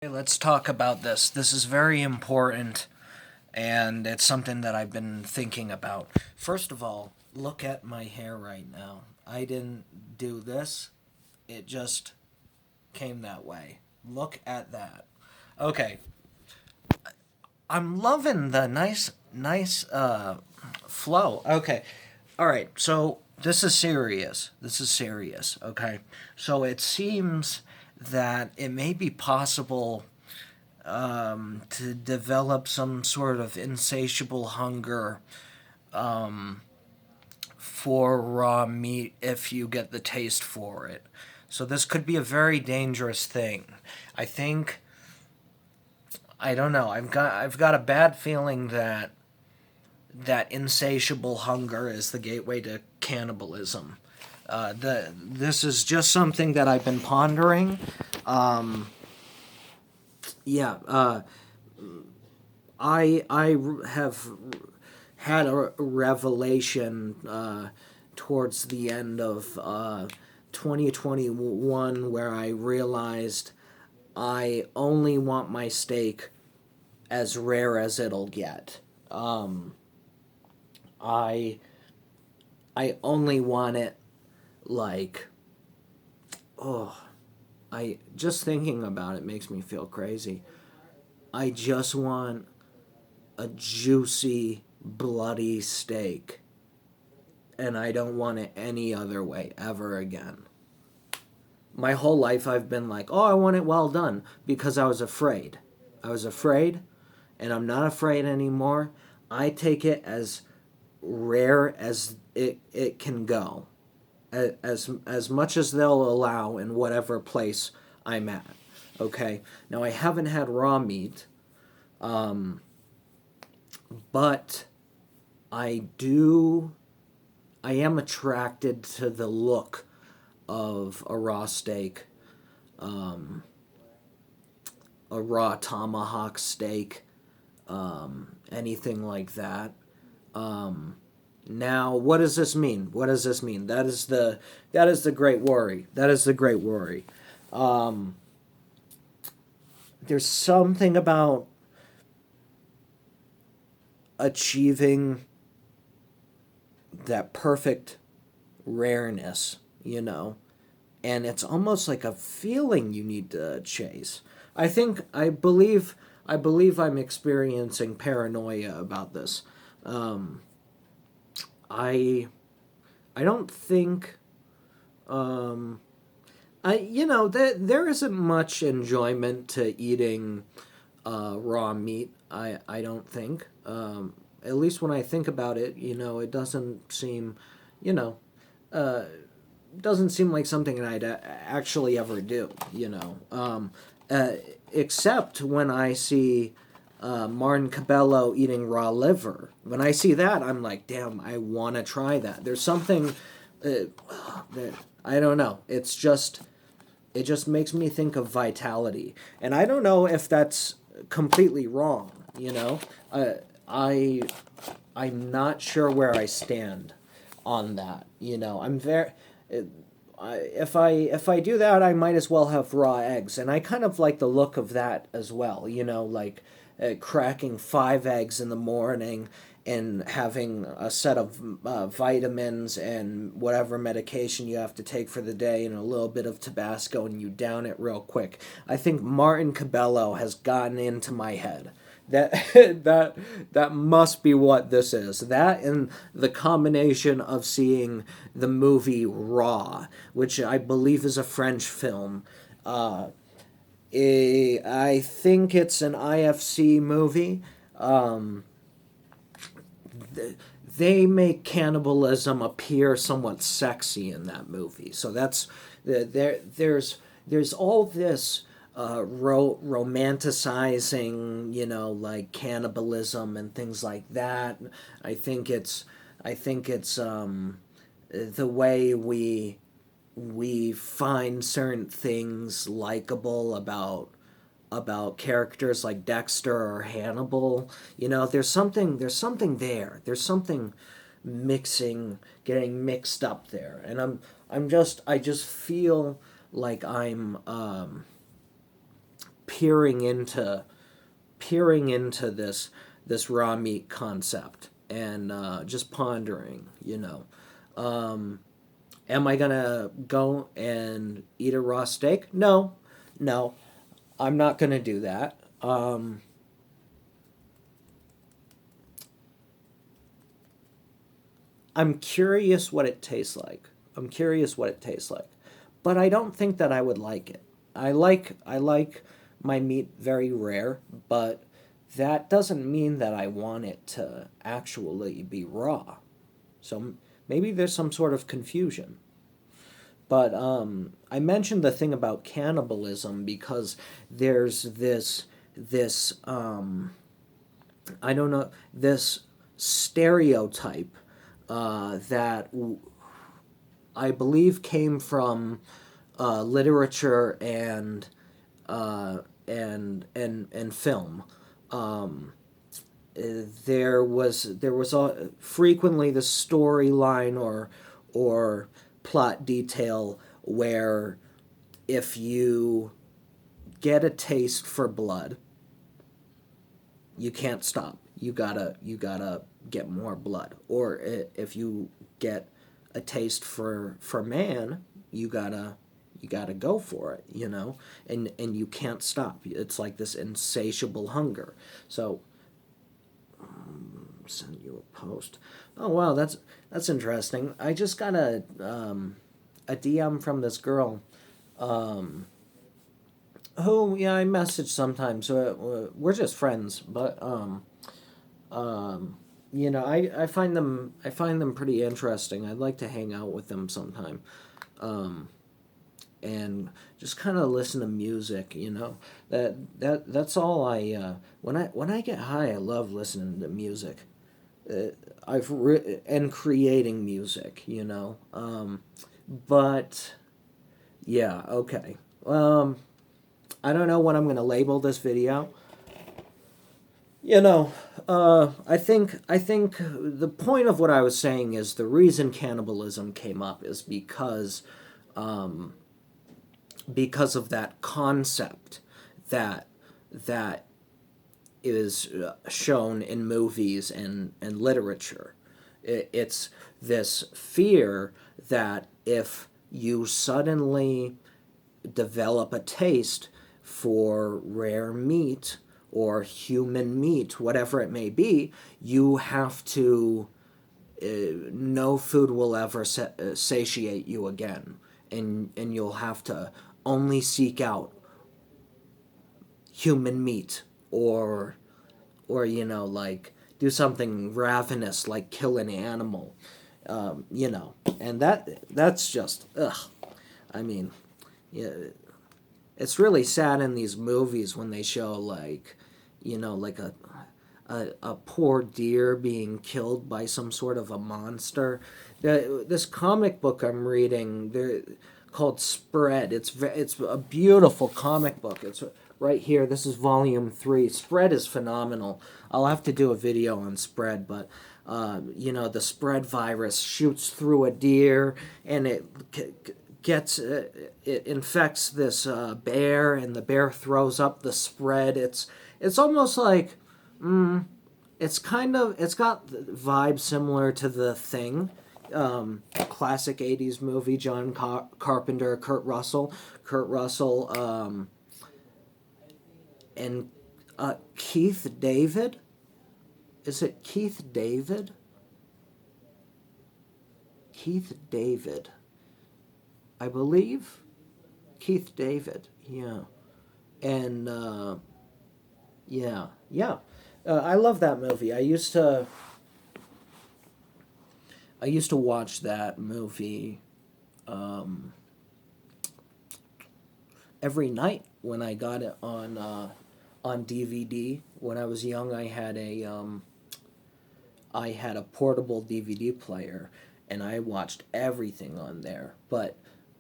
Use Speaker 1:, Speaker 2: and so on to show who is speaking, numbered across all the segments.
Speaker 1: Hey, let's talk about this. This is very important, and it's something that I've been thinking about. First of all, look at my hair right now. I didn't do this, it just came that way. Look at that. Okay, I'm loving the nice flow. Okay, all right, so this is serious. This is serious, okay? So it seems that it may be possible to develop some sort of insatiable hunger for raw meat if you get the taste for it. So this could be a very dangerous thing. I think I don't know. I've got a bad feeling that insatiable hunger is the gateway to cannibalism. This is just something that I've been pondering. Um, yeah, I have had a revelation towards the end of 2021 where I realized I only want my steak as rare as it'll get. I I only want it like oh I just thinking about it makes me feel crazy. I just want a juicy bloody steak and I don't want it any other way ever again. My whole life I've been like, "Oh, I want it well done" because I was afraid. I was afraid and I'm not afraid anymore. I take it as rare as it can go, as much as they'll allow in whatever place I'm at. Okay. Now I haven't had raw meat, but I do. I am attracted to the look of a raw steak, a raw tomahawk steak, anything like that. Now, what does this mean? What does this mean? That is the great worry. That is the great worry. There's something about achieving that perfect rareness, and it's almost like a feeling you need to chase. I believe I'm experiencing paranoia about this. Um, I I don't think there isn't much enjoyment to eating raw meat. I don't think. At least when I think about it, it doesn't seem, you know, uh, doesn't seem like something that I'd actually ever do. Uh, Except when I see Martin Cabello eating raw liver. When I see that, I'm like, damn, I want to try that. There's something that I don't know. It just makes me think of vitality, and I don't know if that's completely wrong. I I'm not sure where I stand on that. I'm very. If I do that, I might as well have raw eggs, and I kind of like the look of that as well. Like cracking 5 eggs in the morning and having a set of vitamins and whatever medication you have to take for the day and a little bit of Tabasco and you down it real quick. I think Martin Cabello has gotten into my head. That that must be what this is. That and the combination of seeing the movie Raw, which I believe is a French film. I think it's an IFC movie. They make cannibalism appear somewhat sexy in that movie. So there's all this romanticizing, like cannibalism and things like that. I think it's the way we find certain things likable about characters like Dexter or Hannibal. There's something there. There's something getting mixed up there. And I just feel like I'm peering into this raw meat concept and just pondering, you know. Am I gonna go and eat a raw steak? No, no, I'm not gonna do that. I'm curious what it tastes like. I'm curious what it tastes like, but I don't think that I would like it. I like my meat very rare, but that doesn't mean that I want it to actually be raw. So maybe there's some sort of confusion. But I mentioned the thing about cannibalism because there's this I don't know, this stereotype that I believe came from literature and film. Um, there was frequently the storyline or plot detail where if you get a taste for blood, you can't stop. You gotta get more blood. Or if you get a taste for man, you gotta go for it, you know, and you can't stop. It's like this insatiable hunger. So send you a post. Oh wow, that's interesting. I just got a DM from this girl. Um, who yeah I message sometimes. We're just friends, but um, you know I find them pretty interesting. I'd like to hang out with them sometime. Um, and just kind of listen to music, you know. That's all when I get high, I love listening to music. uh, and creating music, you know. But yeah, okay. I don't know what I'm gonna label this video. You know, I think the point of what I was saying is the reason cannibalism came up is because of that concept that that is shown in movies and literature. It's this fear that if you suddenly develop a taste for rare meat or human meat, whatever it may be, you have to, no food will ever satiate you again. And you'll have to only seek out human meat or you know, like do something ravenous like kill an animal, you know. And that's just ugh. I mean, yeah, it's really sad in these movies when they show like, you know, like a poor deer being killed by some sort of a monster. This comic book I'm reading, called Spread. It's a beautiful comic book. It's right here. This is volume 3. Spread is phenomenal. I'll have to do a video on Spread, but you know, the spread virus shoots through a deer and it infects this bear, and the bear throws up the spread. It's almost like it's got vibes similar to The Thing, classic 80s movie. John Carpenter, Kurt Russell, and Keith David. Is it Keith David? Keith David, I believe. Keith David, yeah. And yeah. I love that movie. I used to watch that movie every night when I got it on DVD. When I was young, I had a portable DVD player, and I watched everything on there. But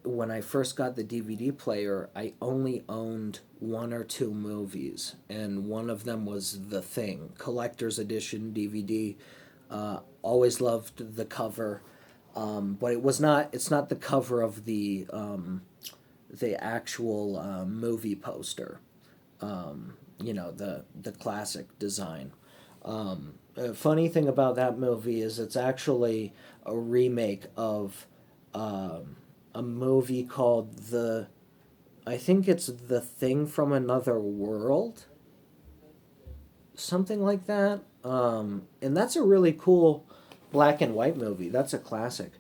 Speaker 1: when I first got the DVD player, I only owned one or two movies, and one of them was The Thing, collector's edition DVD. Always loved the cover, but it's not the cover of the actual movie poster. you know, the classic design. A funny thing about that movie is it's actually a remake of a movie called I think it's The Thing from Another World, something like that. And that's a really cool black and white movie. That's a classic.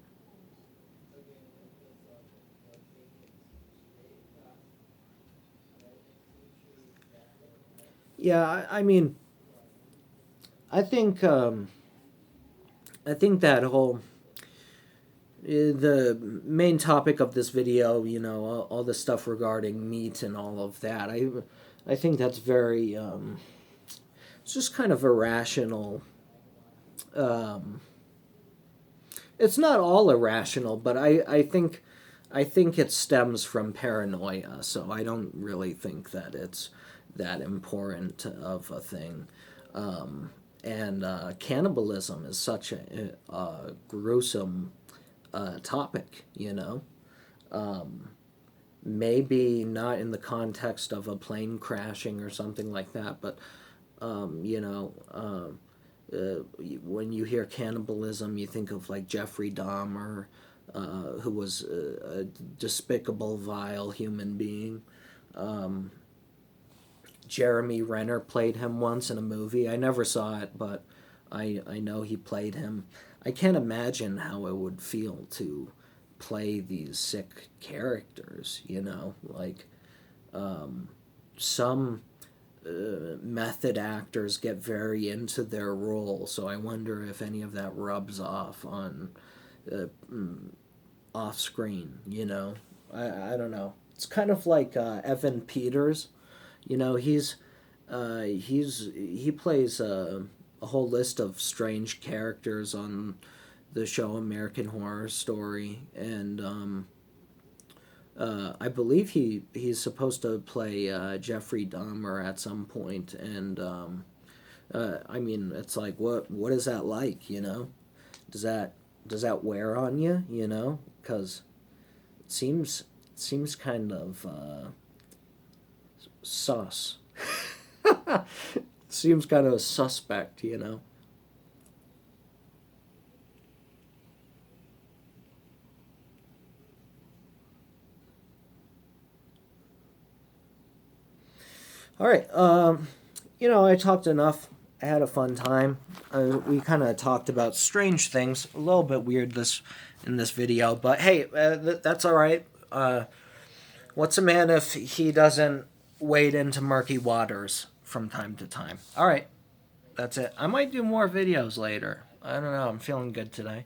Speaker 1: Yeah, I mean, I think I think that whole the main topic of this video, you know, all the stuff regarding meat and all of that. I think that's very it's just kind of irrational. Um, it's not all irrational, but I think it stems from paranoia. So I don't really think that it's that important of a thing. And cannibalism is such a gruesome topic, you know. Maybe not in the context of a plane crashing or something like that, but you know, when you hear cannibalism, you think of like Jeffrey Dahmer, who was a despicable, vile human being. Jeremy Renner played him once in a movie. I never saw it, but I know he played him. I can't imagine how it would feel to play these sick characters, you know? Like, some method actors get very into their role, so I wonder if any of that rubs off on uh, off screen, you know? I don't know. It's kind of like Evan Peters. You know, he plays a whole list of strange characters on the show American Horror Story, and I believe he's supposed to play Jeffrey Dahmer at some point, and I mean, it's like what is that like? You know, does that does that wear on you? You know, because it seems kind of sus. Seems kind of suspect, you know. All right. You know, I talked enough. I had a fun time. We kind of talked about strange things. A little bit weird this in this video, but hey, that's all right. What's a man if he doesn't wade into murky waters from time to time? All right, that's it. I might do more videos later. I don't know. I'm feeling good today.